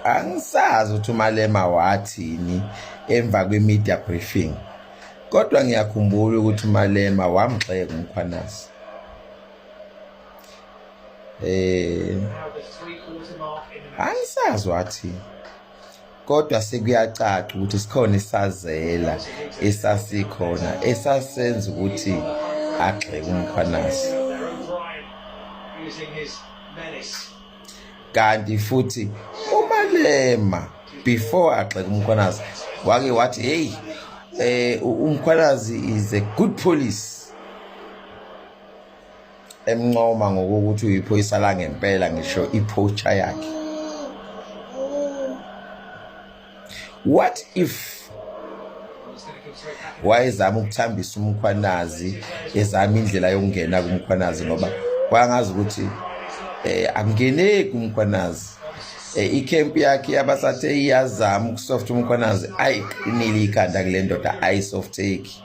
angisazi ukuthi uMalema wathini emva kwe-media briefing, kodwa ngiyakhumbula ukuthi uMalema wamgxeka uMkhwanazi. Angisazi wathi, kodwa sekuyacaca ukuthi sikhona isazela esasikhona esasenza ukuthi agxeke uMkhwanazi. Kanti futhi uMalema before agxeke uMkhwanazi wake wathi hey, uMkhwanazi is a good police, emncoma ngokuthi uyiphoyisa la ngempela, ngisho iphocha yakhe. What if wayezama ukuthambisa uMkhwanazi, ezama indlela yokungena kuMkhwanazi, ngoba kwangazi ukuthi angeneki uMkhwanazi, ikhempi yakhe yabasathe iyazama ukusoft uMkhwanazi, ayiqinile ikhanda kule ndoda, ayisofteki.